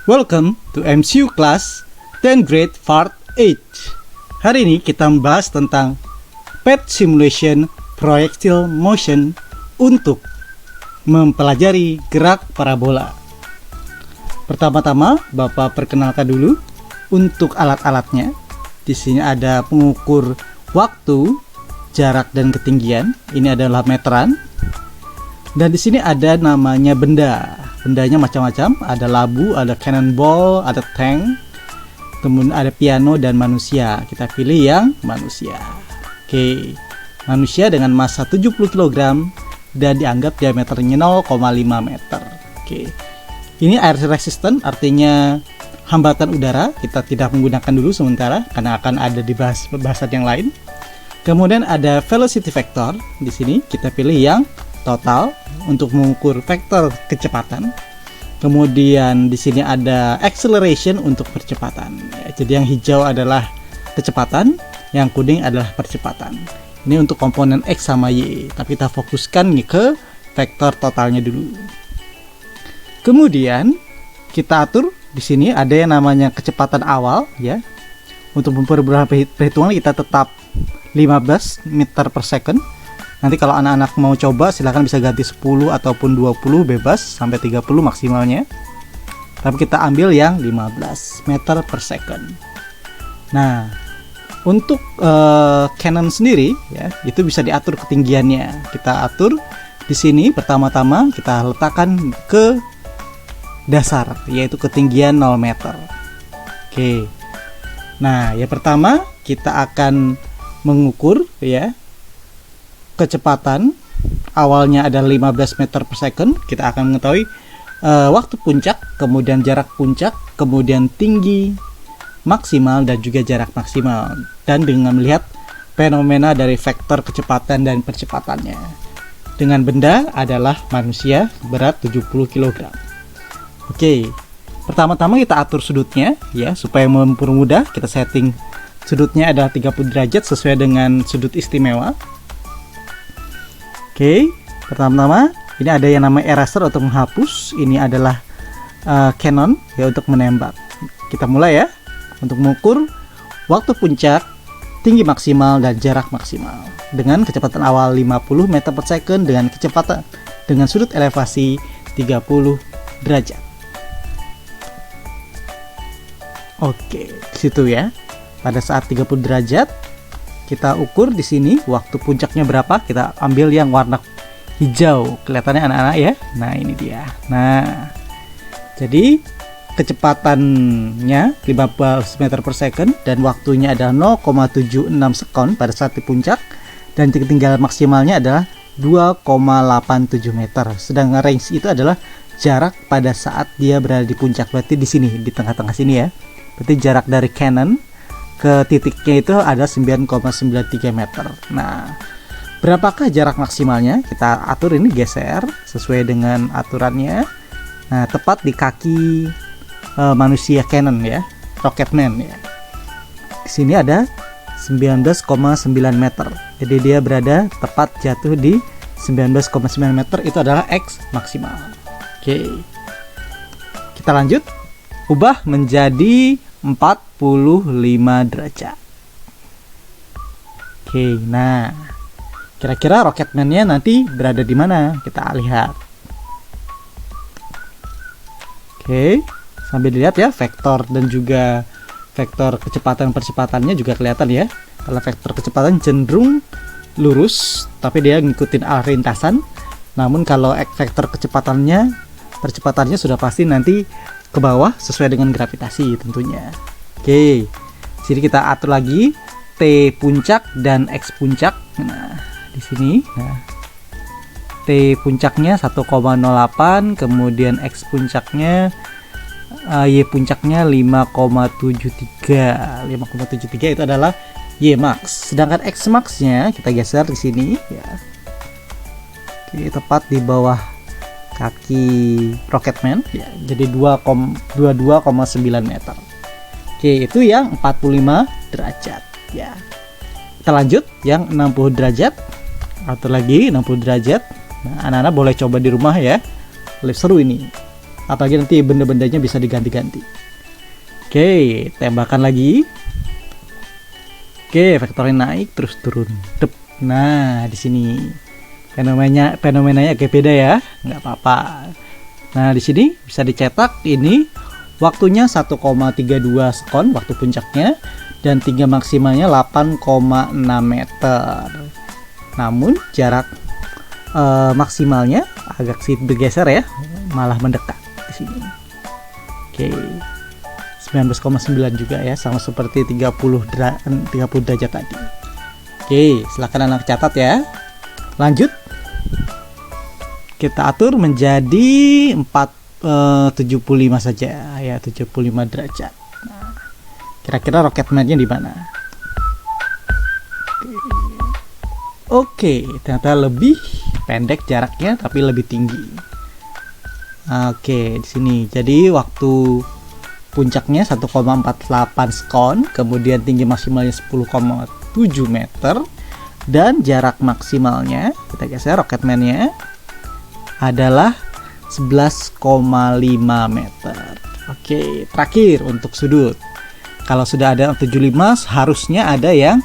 Welcome to MCU Class 10th Grade Part 8. Hari ini kita membahas tentang PET Simulation Projectile Motion untuk mempelajari gerak parabola. Pertama-tama, Bapak perkenalkan dulu untuk alat-alatnya. Di sini ada pengukur waktu, jarak dan ketinggian. Ini adalah meteran. Dan di sini ada namanya benda. Bendanya macam-macam, ada labu, ada cannonball, ada tank, kemudian ada piano dan manusia. Kita pilih yang manusia. Oke, manusia dengan massa 70 kg dan dianggap diameternya 0,5 meter. Oke, ini air resistant, artinya hambatan udara. Kita tidak menggunakan dulu sementara karena akan ada di bahasan yang lain. Kemudian ada velocity vector. Di sini kita pilih yang total untuk mengukur vektor kecepatan. Kemudian di sini ada acceleration untuk percepatan. Ya, jadi yang hijau adalah kecepatan, yang kuning adalah percepatan. Ini untuk komponen X sama Y, tapi kita fokuskan ke vektor totalnya dulu. Kemudian kita atur di sini ada yang namanya kecepatan awal ya. Untuk beberapa perhitungan kita tetap 15 meter per second. Nanti kalau anak-anak mau coba silahkan bisa ganti 10 ataupun 20 bebas sampai 30 maksimalnya. Tapi kita ambil yang 15 meter per second. Nah, untuk Canon sendiri ya, itu bisa diatur ketinggiannya. Kita atur di sini pertama-tama kita letakkan ke dasar, yaitu ketinggian 0 meter. Oke. Nah, yang pertama kita akan mengukur ya kecepatan awalnya ada 15 meter per second. Kita akan mengetahui waktu puncak, kemudian jarak puncak, kemudian tinggi maksimal dan juga jarak maksimal, dan dengan melihat fenomena dari vektor kecepatan dan percepatannya. Dengan benda adalah manusia berat 70 kg. Oke, pertama-tama kita atur sudutnya ya, supaya mempermudah. Kita setting sudutnya adalah 30 derajat sesuai dengan sudut istimewa. Oke, pertama-tama ini ada yang namanya eraser untuk menghapus. Ini adalah Canon ya untuk menembak. Kita mulai ya untuk mengukur waktu puncak, tinggi maksimal dan jarak maksimal dengan kecepatan awal 50 meter per second dengan kecepatan dengan sudut elevasi 30 derajat. Oke, di situ ya. Pada saat 30 derajat kita ukur di sini waktu puncaknya berapa. Kita ambil yang warna hijau, kelihatannya anak-anak ya. Nah, ini dia. Nah, jadi kecepatannya 15 meter per second dan waktunya adalah 0,76 sekon pada saat di puncak, dan ketinggian maksimalnya adalah 2,87 meter. Sedangkan range itu adalah jarak pada saat dia berada di puncak, berarti di sini di tengah-tengah sini ya. Berarti jarak dari Canon ke titiknya itu ada 9,93 meter. Nah, berapakah jarak maksimalnya? Kita atur ini, geser sesuai dengan aturannya. Nah, tepat di kaki manusia Canon ya, Rocketman ya. Di sini ada 19,9 meter. Jadi dia berada tepat jatuh di 19,9 meter, itu adalah X maksimal. Oke. Kita lanjut. Ubah menjadi 45 derajat. Oke, nah kira-kira Rocketman-nya nanti berada di mana? Kita lihat. Oke, sambil dilihat ya, vektor dan juga vektor kecepatan percepatannya juga kelihatan ya. Kalau vektor kecepatan cenderung lurus, tapi dia ngikutin arah lintasan. Namun kalau vektor percepatannya sudah pasti nanti ke bawah sesuai dengan gravitasi tentunya. Oke, sini kita atur lagi T puncak dan X puncak. Nah, di sini, nah, T puncaknya 1,08, kemudian X puncaknya Y puncaknya 5,73. 5,73 itu adalah Y max. Sedangkan X maxnya kita geser di sini ya. Oke, tepat di bawah kaki Rocketman ya, jadi 22,9 meter. Oke, itu yang 45 derajat ya. Kita lanjut yang 60 derajat. Atur lagi 60 derajat. Nah, anak-anak boleh coba di rumah ya. Lebih seru ini. apalagi nanti benda-bendanya bisa diganti-ganti. Oke, tembakan lagi. Oke, vektornya naik terus turun. Dep. Nah, di sini fenomenanya agak beda ya, nggak apa-apa. Nah, di sini bisa dicetak ini waktunya 1,32 sekon waktu puncaknya dan tinggi maksimalnya 8,6 meter. Namun jarak maksimalnya agak sedikit bergeser ya, malah mendekat di sini. Oke. 19,9 juga ya, sama seperti 30 derajat tadi. Oke, silakan anak catat ya. Lanjut. Kita atur menjadi 75 saja ya, 75 derajat. Nah, kira-kira Rocketman-nya di mana? Oke, ternyata lebih pendek jaraknya tapi lebih tinggi. Oke, di sini. Jadi waktu puncaknya 1,48 sekon, kemudian tinggi maksimalnya 10,7 meter, dan jarak maksimalnya, kita geser Rocketman-nya, adalah 11,5 meter. Oke, terakhir untuk sudut. Kalau sudah ada 75, harusnya ada yang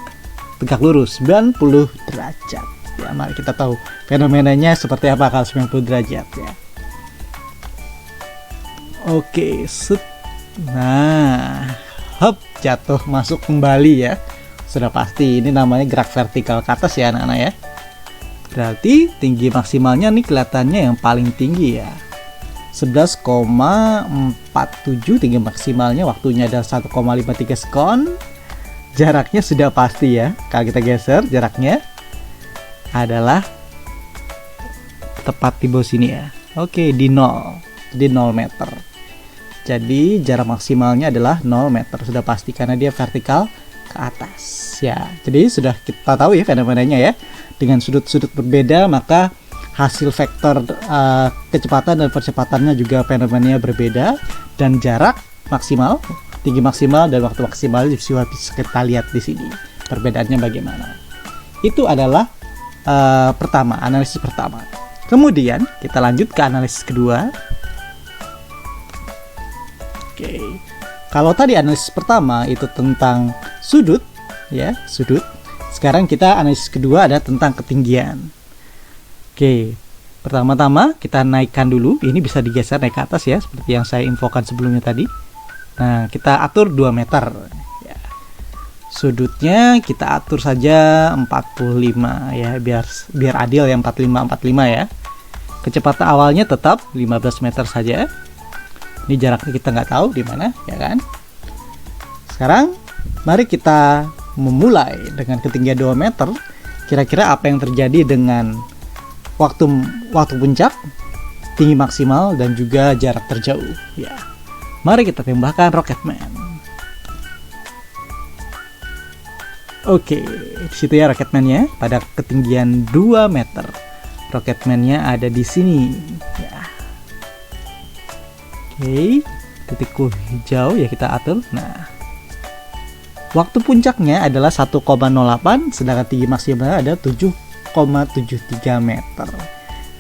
tegak lurus 90 derajat. Ya, mari kita tahu fenomenanya seperti apa kalau 90 derajat ya. Oke, set. Nah, hop, jatuh masuk kembali ya. Sudah pasti ini namanya gerak vertikal ke atas ya anak-anak ya. Berarti tinggi maksimalnya nih kelihatannya yang paling tinggi ya. 11,47 tinggi maksimalnya, waktunya ada 1,53 sekon. Jaraknya sudah pasti ya. Kalau kita geser jaraknya adalah tepat di bawah sini ya. Oke, di 0 meter. Jadi jarak maksimalnya adalah 0 meter, sudah pasti karena dia vertikal ke atas ya. Jadi sudah kita tahu ya fenomenanya ya. Dengan sudut-sudut berbeda maka hasil vektor kecepatan dan percepatannya juga fenomenanya berbeda, dan jarak maksimal, tinggi maksimal dan waktu maksimal bisa kita lihat di sini perbedaannya bagaimana. Itu adalah analisis pertama. Kemudian kita lanjut ke analisis kedua. Oke. Kalau tadi analisis pertama itu tentang sudut ya, sudut. Sekarang kita analisis kedua ada tentang ketinggian. Oke. Pertama-tama kita naikkan dulu. Ini bisa digeser naik ke atas ya, seperti yang saya infokan sebelumnya tadi. Nah, kita atur 2 meter ya. Sudutnya kita atur saja 45 ya, biar adil ya, 45 ya. Kecepatan awalnya tetap 15 meter saja. Ini jaraknya kita nggak tahu di mana ya kan. Sekarang mari kita memulai dengan ketinggian 2 meter. Kira-kira apa yang terjadi dengan waktu puncak, tinggi maksimal, dan juga jarak terjauh ya. Mari kita tembakkan Rocketman. Oke, di situ ya Rocketman-nya pada ketinggian 2 meter. Rocketman-nya ada di sini ya. Oke, titikku hijau ya kita atur. Nah, waktu puncaknya adalah 1,08, sedangkan tinggi maksimalnya ada 7,73 meter.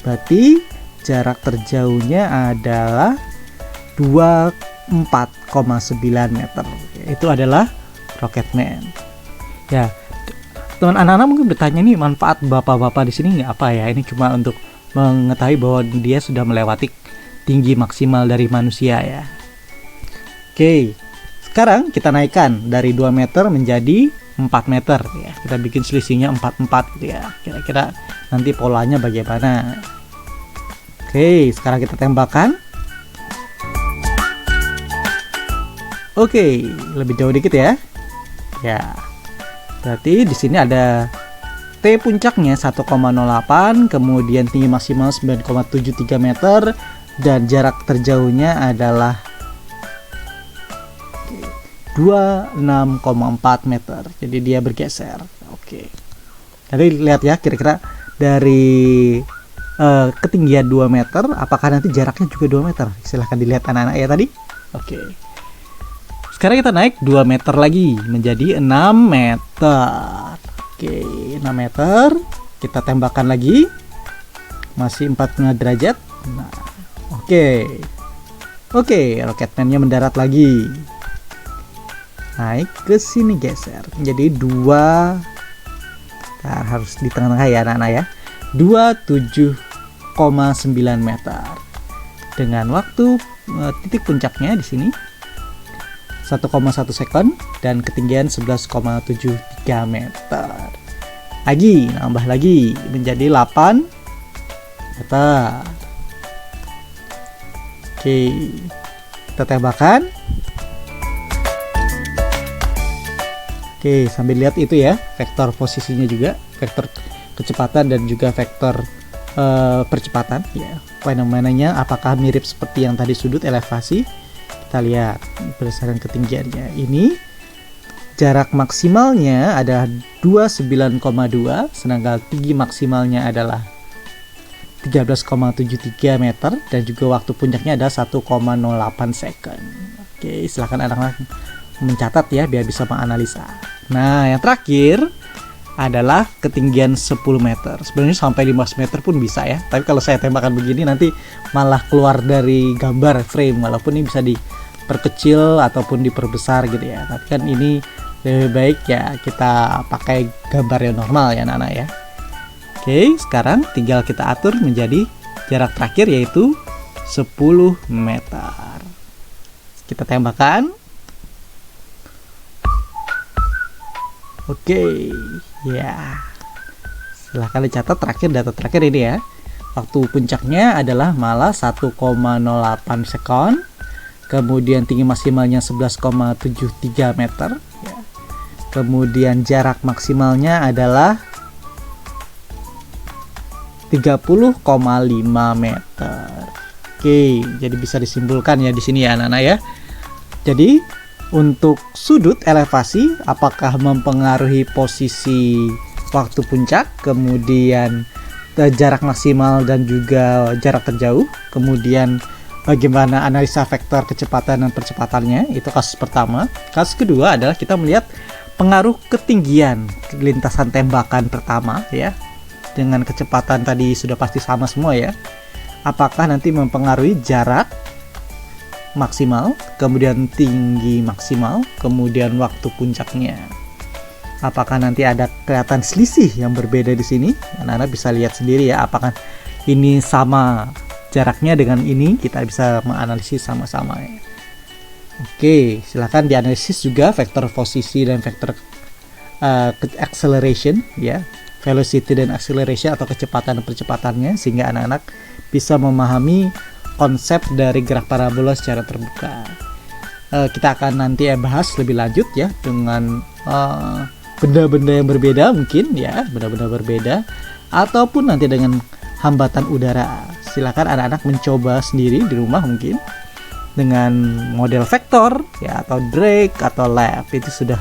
Berarti jarak terjauhnya adalah 24,9 meter. Itu adalah Rocketman. Ya, teman anak-anak mungkin bertanya nih, manfaat bapak-bapak di sini nggak apa ya? Ini cuma untuk mengetahui bahwa dia sudah melewati tinggi maksimal dari manusia ya. Oke, sekarang kita naikkan dari 2 meter menjadi 4 meter ya. Kita bikin selisihnya 44 gitu ya. Kira-kira nanti polanya bagaimana. Oke, sekarang kita tembakkan. Oke, lebih jauh dikit ya. Ya. Berarti di sini ada T puncaknya 1,08, kemudian tinggi maksimal 9,73 meter, dan jarak terjauhnya adalah 26,4 meter. Jadi dia bergeser. Oke. Jadi lihat ya, kira-kira dari ketinggian 2 meter, apakah nanti jaraknya juga 2 meter? Silahkan dilihat anak-anak ya tadi. Oke. Sekarang kita naik 2 meter lagi menjadi 6 meter. Oke, 6 meter. Kita tembakkan lagi. Masih 45 derajat. Nah, oke. Oke, Rocketman-nya mendarat lagi. Naik ke sini, geser. Jadi 2, nah, harus di tengah-tengah ya anak-anak ya. 27,9 meter. Dengan waktu titik puncaknya di sini 1,1 second dan ketinggian 11,73 meter. Lagi, nambah lagi menjadi 8 meter. Oke, kita tembakan. Oke, sambil lihat itu ya, vektor posisinya juga, vektor kecepatan dan juga vektor percepatan ya. Fenomenanya apakah mirip seperti yang tadi sudut elevasi? Kita lihat berdasarkan ketinggiannya. Ini jarak maksimalnya ada 29,2, sedangkan tinggi maksimalnya adalah 13,73 meter dan juga waktu puncaknya ada 1,08 second. Oke, silahkan anak-anak mencatat ya biar bisa menganalisa. Nah, yang terakhir adalah ketinggian 10 meter. Sebenarnya sampai 15 meter pun bisa ya. Tapi kalau saya tembakan begini nanti malah keluar dari gambar frame, walaupun ini bisa diperkecil ataupun diperbesar gitu ya. Tapi kan ini lebih baik ya kita pakai gambar yang normal ya anak-anak ya. Oke, sekarang tinggal kita atur menjadi jarak terakhir yaitu 10 meter. Kita tembakan. Oke, ya. Silahkan dicatat data terakhir ini ya. Waktu puncaknya adalah malah 1,08 second. Kemudian tinggi maksimalnya 11,73 meter. Ya. Kemudian jarak maksimalnya adalah 30,5 meter. Oke, jadi bisa disimpulkan ya di sini ya anak-anak ya. Jadi untuk sudut elevasi apakah mempengaruhi posisi waktu puncak, kemudian jarak maksimal dan juga jarak terjauh, kemudian bagaimana analisa vektor kecepatan dan percepatannya, itu kasus pertama. Kasus kedua adalah kita melihat pengaruh ketinggian lintasan tembakan pertama ya. Dengan kecepatan tadi sudah pasti sama semua ya. Apakah nanti mempengaruhi jarak maksimal, kemudian tinggi maksimal, kemudian waktu puncaknya. Apakah nanti ada kelihatan selisih yang berbeda di sini? Anak-anak bisa lihat sendiri ya, apakah ini sama jaraknya dengan ini, kita bisa menganalisis sama-sama ya. Oke, silahkan dianalisis juga vektor posisi dan vektor acceleration ya, velocity dan acceleration atau kecepatan dan percepatannya, sehingga anak-anak bisa memahami konsep dari gerak parabola secara terbuka. Kita akan nanti bahas lebih lanjut ya dengan benda-benda yang berbeda mungkin ya, benda-benda berbeda ataupun nanti dengan hambatan udara. Silakan anak-anak mencoba sendiri di rumah mungkin dengan model vektor ya, atau drag atau lap. Itu sudah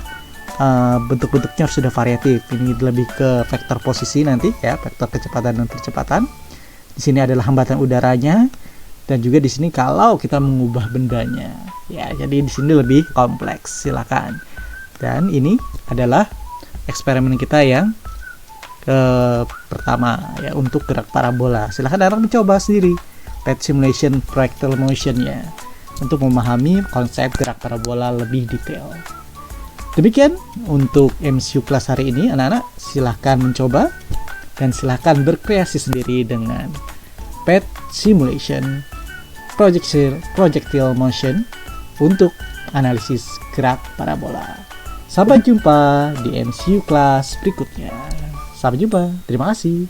bentuk-bentuknya sudah variatif. Ini lebih ke vektor posisi nanti ya, vektor kecepatan dan percepatan. Di sini adalah hambatan udaranya. Dan juga di sini kalau kita mengubah bendanya, ya jadi di sini lebih kompleks. Silakan. Dan ini adalah eksperimen kita yang pertama ya untuk gerak parabola. Silakan anak mencoba sendiri PET simulation projectile motion-nya untuk memahami konsep gerak parabola lebih detail. Demikian untuk MCU kelas hari ini anak-anak. Silakan mencoba dan silakan berkreasi sendiri dengan PET simulation projectile motion untuk analisis gerak parabola. Sampai jumpa di MCU kelas berikutnya. Sampai jumpa. Terima kasih.